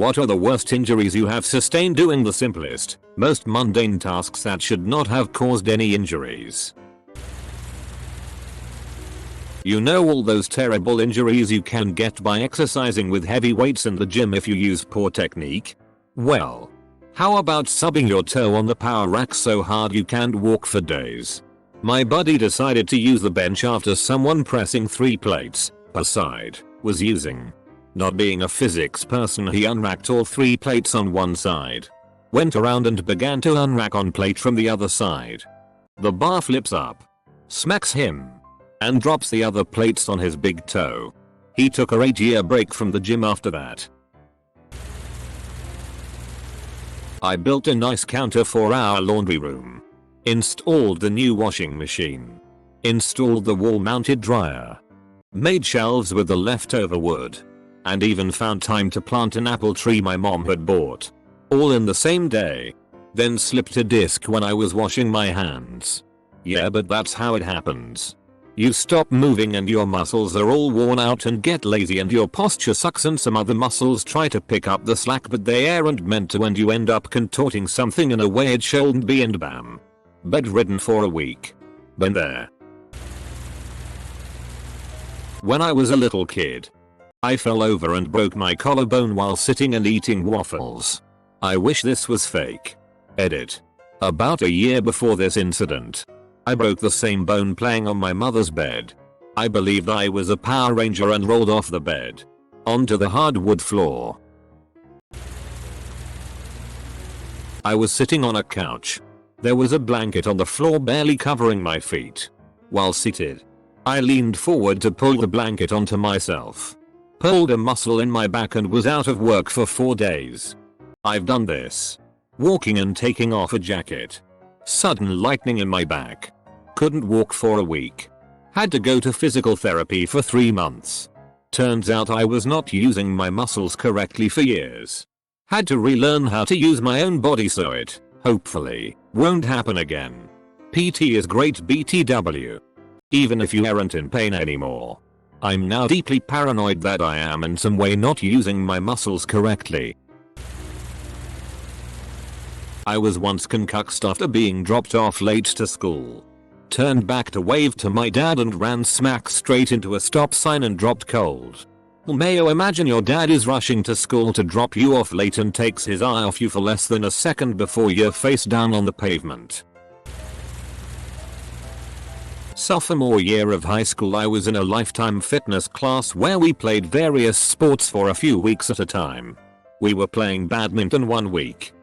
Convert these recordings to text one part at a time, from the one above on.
What are the worst injuries you have sustained doing the simplest, most mundane tasks that should not have caused any injuries? You know all those terrible injuries you can get by exercising with heavy weights in the gym if you use poor technique? Well, how about subbing your toe on the power rack so hard you can't walk for days? My buddy decided to use the bench after someone pressing 3 plates per side was using. Not being a physics person, he unracked all 3 plates on one side, went around and began to unrack on plate from the other side. The bar flips up, smacks him, and drops the other plates on his big toe. He took a 8-year break from the gym after that. I built a nice counter for our laundry room. Installed the new washing machine. Installed the wall-mounted dryer. Made shelves with the leftover wood. And even found time to plant an apple tree my mom had bought. All in the same day. Then slipped a disc when I was washing my hands. Yeah, but that's how it happens. You stop moving and your muscles are all worn out and get lazy and your posture sucks and some other muscles try to pick up the slack but they aren't meant to and you end up contorting something in a way it shouldn't be and bam. Bedridden for a week. Been there. When I was a little kid, I fell over and broke my collarbone while sitting and eating waffles. I wish this was fake. Edit. About a year before this incident, I broke the same bone playing on my mother's bed. I believed I was a Power Ranger and rolled off the bed onto the hardwood floor. I was sitting on a couch. There was a blanket on the floor barely covering my feet. While seated, I leaned forward to pull the blanket onto myself. Pulled a muscle in my back and was out of work for 4 days. I've done this. Walking and taking off a jacket. Sudden lightning in my back. Couldn't walk for a week. Had to go to physical therapy for 3 months. Turns out I was not using my muscles correctly for years. Had to relearn how to use my own body so it, hopefully, won't happen again. PT is great BTW. Even if you aren't in pain anymore. I'm now deeply paranoid that I am in some way not using my muscles correctly. I was once concussed after being dropped off late to school. Turned back to wave to my dad and ran smack straight into a stop sign and dropped cold. Mayo, imagine your dad is rushing to school to drop you off late and takes his eye off you for less than a second before you're face down on the pavement. Sophomore year of high school, I was in a Lifetime fitness class where we played various sports for a few weeks at a time. We were playing badminton one week.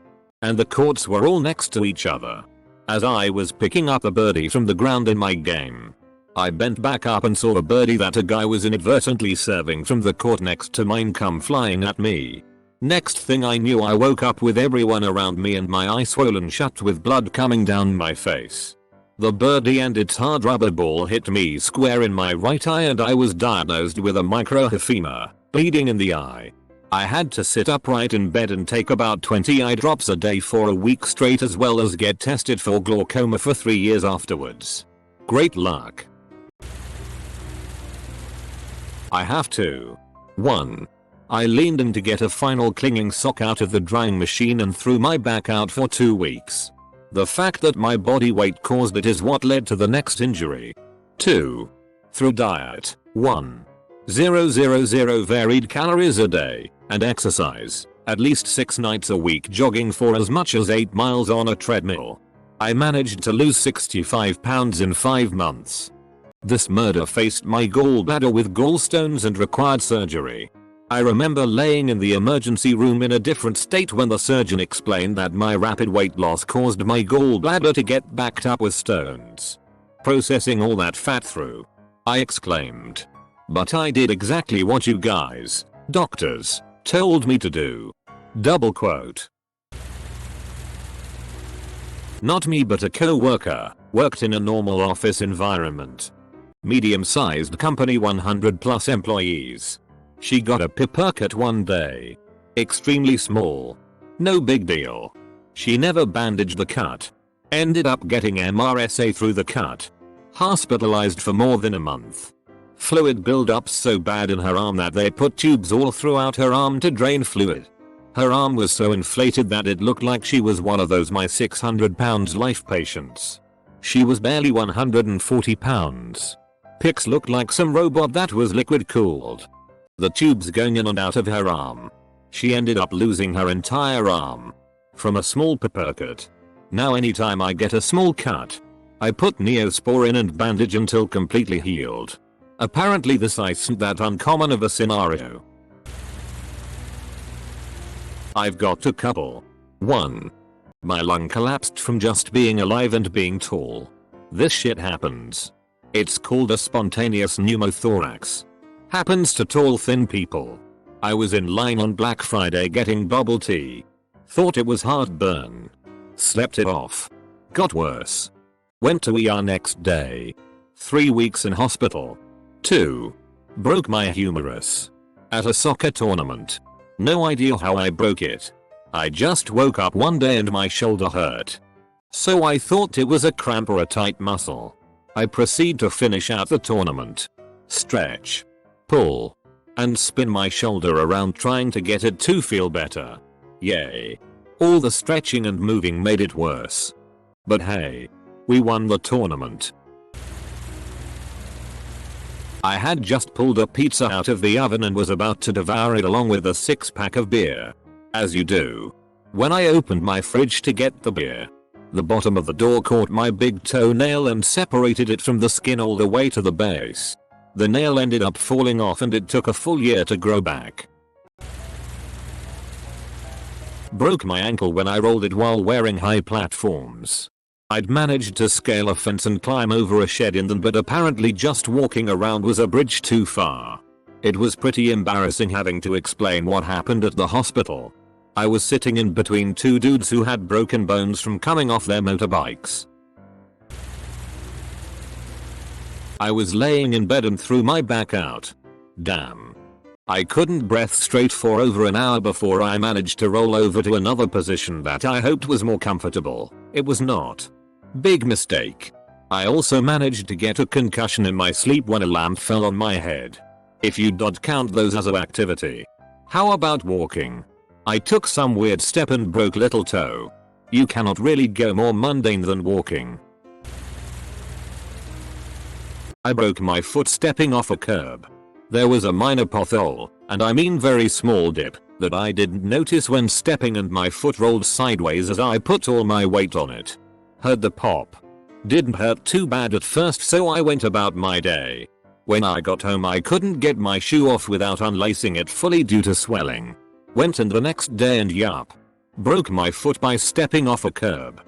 And the courts were all next to each other. As I was picking up a birdie from the ground in my game, I bent back up and saw a birdie that a guy was inadvertently serving from the court next to mine come flying at me. Next thing I knew, I woke up with everyone around me and my eye swollen shut with blood coming down my face. The birdie and its hard rubber ball hit me square in my right eye and I was diagnosed with a microhemorrhage, bleeding in the eye. I had to sit upright in bed and take about 20 eye drops a day for a week straight, as well as get tested for glaucoma for 3 years afterwards. Great luck. I have to. 1. I leaned in to get a final clinging sock out of the drying machine and threw my back out for 2 weeks. The fact that my body weight caused it is what led to the next injury. 2. Through diet. 1,000 varied calories a day, and exercise, at least 6 nights a week, jogging for as much as 8 miles on a treadmill. I managed to lose 65 pounds in 5 months. This murder faced my gallbladder with gallstones and required surgery. I remember laying in the emergency room in a different state when the surgeon explained that my rapid weight loss caused my gallbladder to get backed up with stones. Processing all that fat through. I exclaimed. But I did exactly what you guys, doctors, told me to do. Double quote. Not me, but a co-worker, worked in a normal office environment. Medium-sized company, 100 plus employees. She got a pip cut one day. Extremely small. No big deal. She never bandaged the cut. Ended up getting MRSA through the cut. Hospitalized for more than a month. Fluid buildup so bad in her arm that they put tubes all throughout her arm to drain fluid. Her arm was so inflated that it looked like she was one of those my 600 pounds life patients. She was barely 140 pounds. Pics looked like some robot that was liquid cooled. The tubes going in and out of her arm. She ended up losing her entire arm. From a small paper cut. Now anytime I get a small cut, I put Neosporin and bandage until completely healed. Apparently this isn't that uncommon of a scenario. I've got a couple. 1. My lung collapsed from just being alive and being tall. This shit happens. It's called a spontaneous pneumothorax. Happens to tall thin people. I was in line on Black Friday getting bubble tea. Thought it was heartburn. Slept it off. Got worse. Went to ER next day. 3 weeks in hospital. 2. Broke my humerus. At a soccer tournament. No idea how I broke it. I just woke up one day and my shoulder hurt. So I thought it was a cramp or a tight muscle. I proceed to finish out the tournament. Stretch. Pull. And spin my shoulder around trying to get it to feel better. Yay. All the stretching and moving made it worse. But hey. We won the tournament. I had just pulled a pizza out of the oven and was about to devour it along with a 6-pack of beer. As you do. When I opened my fridge to get the beer, the bottom of the door caught my big toenail and separated it from the skin all the way to the base. The nail ended up falling off and it took a full year to grow back. Broke my ankle when I rolled it while wearing high platforms. I'd managed to scale a fence and climb over a shed in them, but apparently just walking around was a bridge too far. It was pretty embarrassing having to explain what happened at the hospital. I was sitting in between 2 dudes who had broken bones from coming off their motorbikes. I was laying in bed and threw my back out. Damn. I couldn't breathe straight for over an hour before I managed to roll over to another position that I hoped was more comfortable. It was not. Big mistake. I also managed to get a concussion in my sleep when a lamp fell on my head. If you don't count those as an activity. How about walking? I took some weird step and broke little toe. You cannot really go more mundane than walking. I broke my foot stepping off a curb. There was a minor pothole, and I mean very small dip, that I didn't notice when stepping and my foot rolled sideways as I put all my weight on it. Heard the pop. Didn't hurt too bad at first, so I went about my day. When I got home I couldn't get my shoe off without unlacing it fully due to swelling. Went in the next day and yup. Broke my foot by stepping off a curb.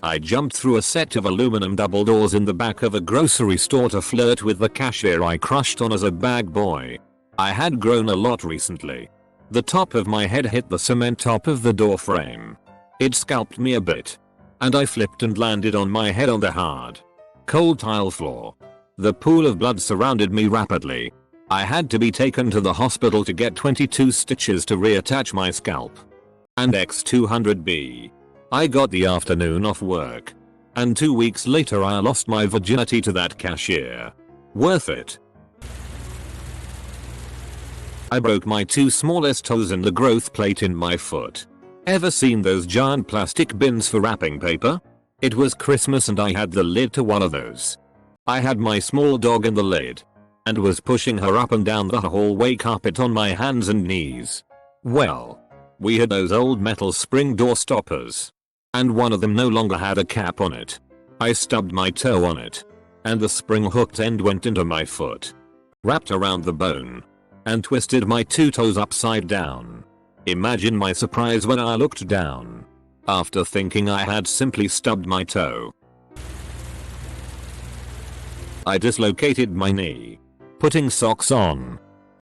I jumped through a set of aluminum double doors in the back of a grocery store to flirt with the cashier I crushed on as a bag boy. I had grown a lot recently. The top of my head hit the cement top of the door frame. It scalped me a bit. And I flipped and landed on my head on the hard, cold tile floor. The pool of blood surrounded me rapidly. I had to be taken to the hospital to get 22 stitches to reattach my scalp. And X200B. I got the afternoon off work. And 2 weeks later I lost my virginity to that cashier. Worth it. I broke my 2 smallest toes in the growth plate in my foot. Ever seen those giant plastic bins for wrapping paper? It was Christmas and I had the lid to one of those. I had my small dog in the lid. And was pushing her up and down the hallway carpet on my hands and knees. Well, we had those old metal spring door stoppers. And one of them no longer had a cap on it. I stubbed my toe on it. And the spring hooked end went into my foot. Wrapped around the bone. And twisted my 2 toes upside down. Imagine my surprise when I looked down. After thinking I had simply stubbed my toe. I dislocated my knee. Putting socks on.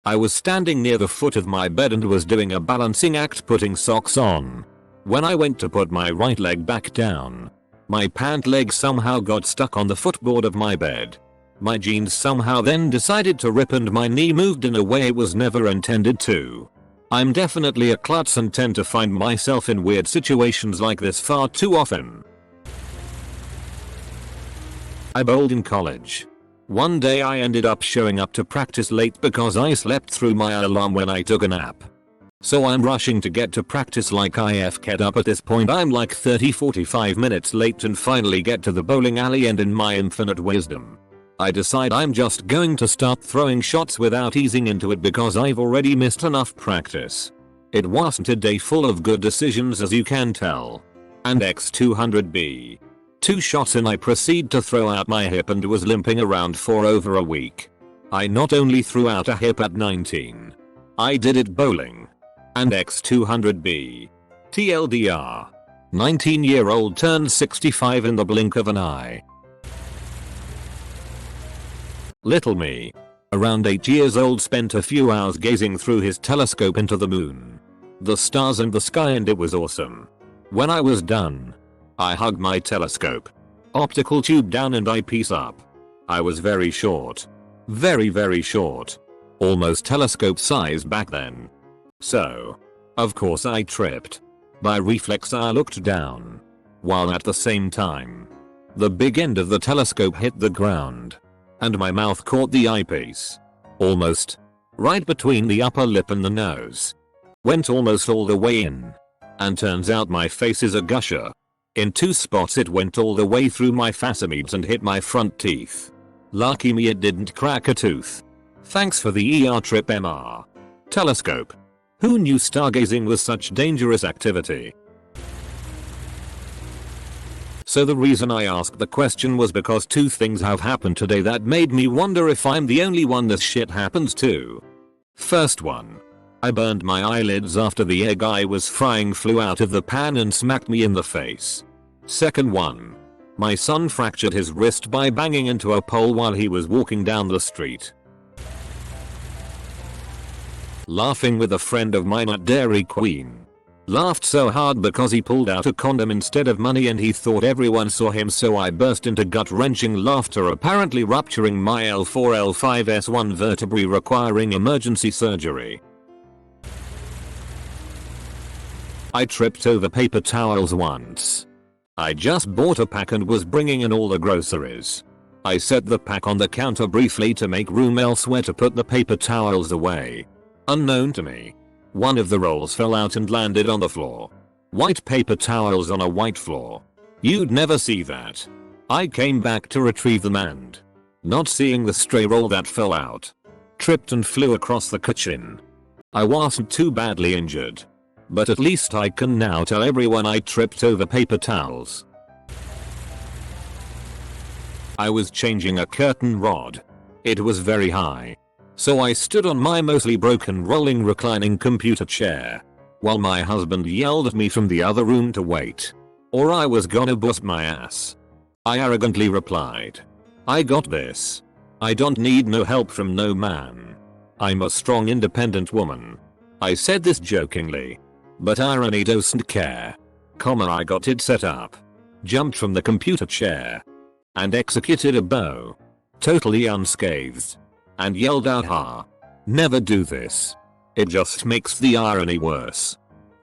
I was standing near the foot of my bed and was doing a balancing act putting socks on. When I went to put my right leg back down, my pant leg somehow got stuck on the footboard of my bed. My jeans somehow then decided to rip and my knee moved in a way it was never intended to. I'm definitely a klutz and tend to find myself in weird situations like this far too often. I bowled in college. One day I ended up showing up to practice late because I slept through my alarm when I took a nap. So I'm rushing to get to practice like I fk'd up. At this point I'm like 30-45 minutes late and finally get to the bowling alley, and in my infinite wisdom, I decide I'm just going to start throwing shots without easing into it because I've already missed enough practice. It wasn't a day full of good decisions, as you can tell. And X200B. 2 shots and I proceed to throw out my hip and was limping around for over a week. I not only threw out a hip at 19, I did it bowling. And X200B. TLDR. 19-year-old turned 65 in the blink of an eye. Little me, around 8 years old, spent a few hours gazing through his telescope into the moon, the stars and the sky, and it was awesome. When I was done, I hugged my telescope, optical tube down and eyepiece up. I was very short. Very short. Almost telescope size back then. So, of course I tripped. By reflex I looked down, while at the same time, the big end of the telescope hit the ground, and my mouth caught the eyepiece. Almost. Right between the upper lip and the nose. Went almost all the way in. And turns out my face is a gusher. In 2 spots it went all the way through my phacomedes and hit my front teeth. Lucky me it didn't crack a tooth. Thanks for the ER trip, MR. Telescope. Who knew stargazing was such dangerous activity? So the reason I asked the question was because 2 things have happened today that made me wonder if I'm the only one this shit happens to. First one. I burned my eyelids after the egg I was frying flew out of the pan and smacked me in the face. Second one. My son fractured his wrist by banging into a pole while he was walking down the street. Laughing with a friend of mine at Dairy Queen. Laughed so hard because he pulled out a condom instead of money and he thought everyone saw him, so I burst into gut-wrenching laughter, apparently rupturing my L4-L5S1 vertebrae requiring emergency surgery. I tripped over paper towels once. I just bought a pack and was bringing in all the groceries. I set the pack on the counter briefly to make room elsewhere to put the paper towels away. Unknown to me, one of the rolls fell out and landed on the floor. White paper towels on a white floor. You'd never see that. I came back to retrieve them and, not seeing the stray roll that fell out, tripped and flew across the kitchen. I wasn't too badly injured, but at least I can now tell everyone I tripped over paper towels. I was changing a curtain rod. It was very high, so I stood on my mostly broken rolling reclining computer chair, while my husband yelled at me from the other room to wait, or I was gonna bust my ass. I arrogantly replied, "I got this. I don't need no help from no man. I'm a strong independent woman." I said this jokingly, but irony doesn't care. I got it set up, jumped from the computer chair, and executed a bow, totally unscathed, and yelled out, "Ha! Never do this. It just makes the irony worse."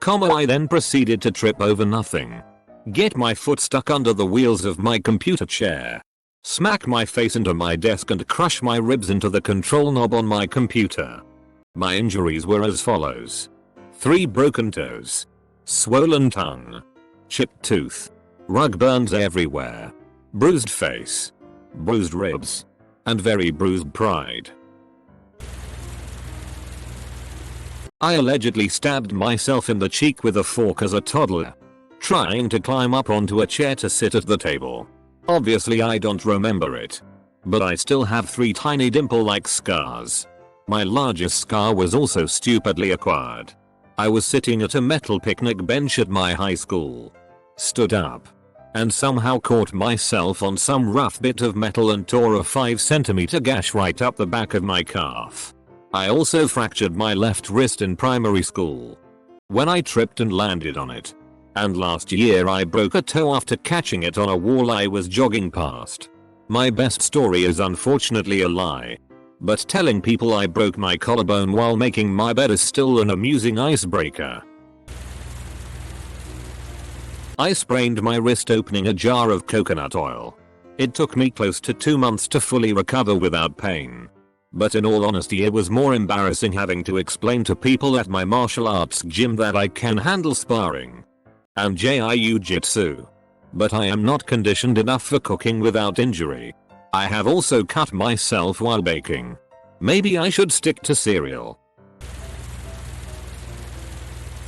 I then proceeded to trip over nothing, get my foot stuck under the wheels of my computer chair, smack my face into my desk and crush my ribs into the control knob on my computer. My injuries were as follows: 3 broken toes, swollen tongue, chipped tooth, rug burns everywhere, bruised face, bruised ribs, and very bruised pride. I allegedly stabbed myself in the cheek with a fork as a toddler, trying to climb up onto a chair to sit at the table. Obviously I don't remember it, but I still have 3 tiny dimple-like scars. My largest scar was also stupidly acquired. I was sitting at a metal picnic bench at my high school, stood up, and somehow caught myself on some rough bit of metal and tore a 5 cm gash right up the back of my calf. I also fractured my left wrist in primary school, when I tripped and landed on it. And last year I broke a toe after catching it on a wall I was jogging past. My best story is unfortunately a lie, but telling people I broke my collarbone while making my bed is still an amusing icebreaker. I sprained my wrist opening a jar of coconut oil. It took me close to 2 months to fully recover without pain. But in all honesty, it was more embarrassing having to explain to people at my martial arts gym that I can handle sparring and jiu-jitsu. But I am not conditioned enough for cooking without injury. I have also cut myself while baking. Maybe I should stick to cereal.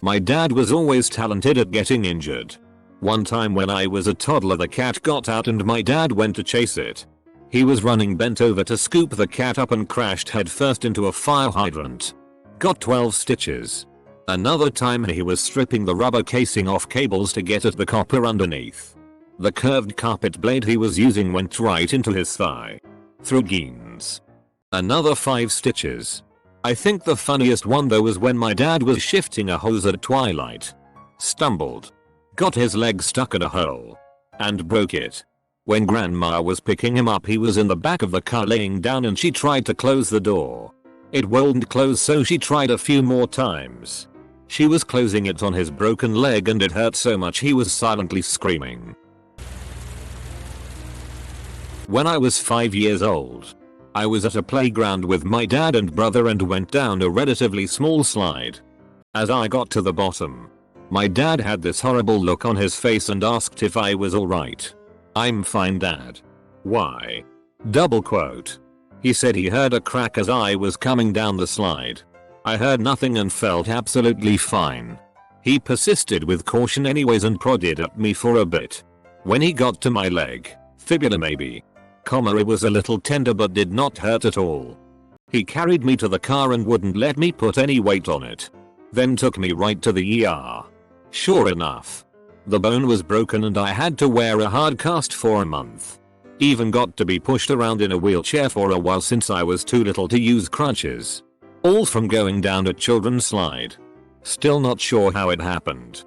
My dad was always talented at getting injured. One time when I was a toddler, the cat got out and my dad went to chase it. He was running bent over to scoop the cat up and crashed headfirst into a fire hydrant. Got 12 stitches. Another time he was stripping the rubber casing off cables to get at the copper underneath. The curved carpet blade he was using went right into his thigh. Through jeans. Another 5 stitches. I think the funniest one though was when my dad was shifting a hose at twilight. Stumbled. Got his leg stuck in a hole. And broke it. When grandma was picking him up, he was in the back of the car laying down and she tried to close the door. It wouldn't close, so she tried a few more times. She was closing it on his broken leg and it hurt so much he was silently screaming. When I was 5 years old, I was at a playground with my dad and brother and went down a relatively small slide. As I got to the bottom, my dad had this horrible look on his face and asked if I was alright. "I'm fine, Dad." "Why?" Double quote. He said he heard a crack as I was coming down the slide. I heard nothing and felt absolutely fine. He persisted with caution anyways and prodded at me for a bit. When he got to my leg, fibula maybe, it was a little tender but did not hurt at all. He carried me to the car and wouldn't let me put any weight on it. Then took me right to the ER. Sure enough, the bone was broken and I had to wear a hard cast for a month. Even got to be pushed around in a wheelchair for a while since I was too little to use crutches. All from going down a children's slide. Still not sure how it happened.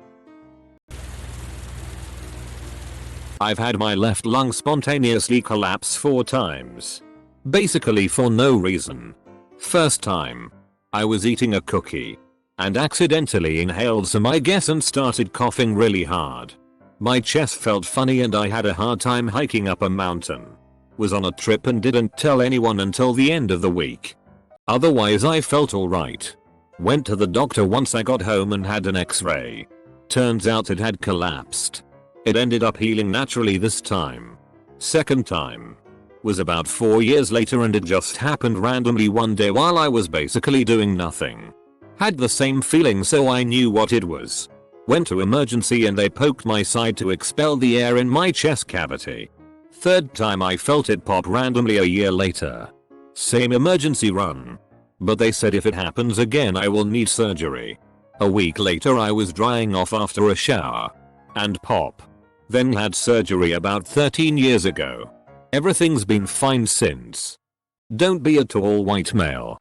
I've had my left lung spontaneously collapse 4 times. Basically for no reason. First time, I was eating a cookie and accidentally inhaled some, I guess, and started coughing really hard. My chest felt funny and I had a hard time hiking up a mountain. Was on a trip and didn't tell anyone until the end of the week. Otherwise I felt alright. Went to the doctor once I got home and had an x-ray. Turns out it had collapsed. It ended up healing naturally this time. Second time was about 4 years later and it just happened randomly one day while I was basically doing nothing. Had the same feeling, so I knew what it was. Went to emergency and they poked my side to expel the air in my chest cavity. Third time I felt it pop randomly a year later. Same emergency run. But they said if it happens again I will need surgery. A week later I was drying off after a shower. And pop. Then had surgery about 13 years ago. Everything's been fine since. Don't be a tall white male.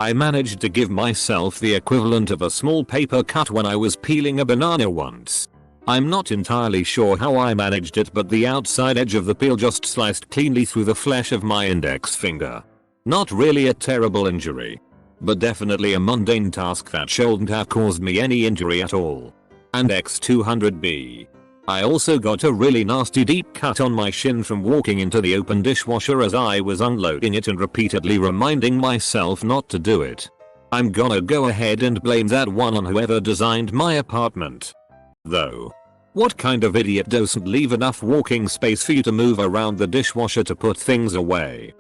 I managed to give myself the equivalent of a small paper cut when I was peeling a banana once. I'm not entirely sure how I managed it, but the outside edge of the peel just sliced cleanly through the flesh of my index finger. Not really a terrible injury, but definitely a mundane task that shouldn't have caused me any injury at all. And X200B. I also got a really nasty deep cut on my shin from walking into the open dishwasher as I was unloading it and repeatedly reminding myself not to do it. I'm gonna go ahead and blame that one on whoever designed my apartment. Though, what kind of idiot doesn't leave enough walking space for you to move around the dishwasher to put things away?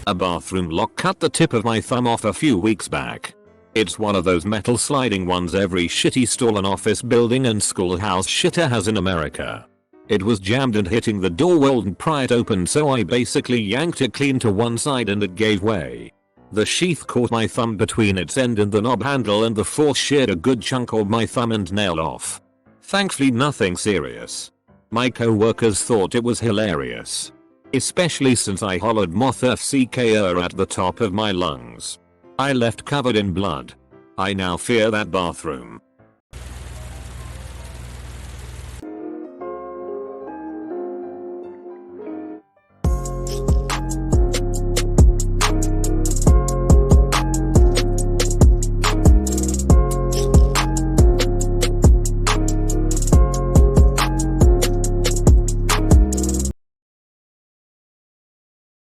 A bathroom lock cut the tip of my thumb off a few weeks back. It's one of those metal sliding ones every shitty stall and office building and schoolhouse shitter has in America. It was jammed and hitting the door wouldn't pry it open, so I basically yanked it clean to one side and it gave way. The sheath caught my thumb between its end and the knob handle and the force sheared a good chunk of my thumb and nail off. Thankfully nothing serious. My co-workers thought it was hilarious. Especially since I hollered moth FCKer at the top of my lungs. I left covered in blood. I now fear that bathroom.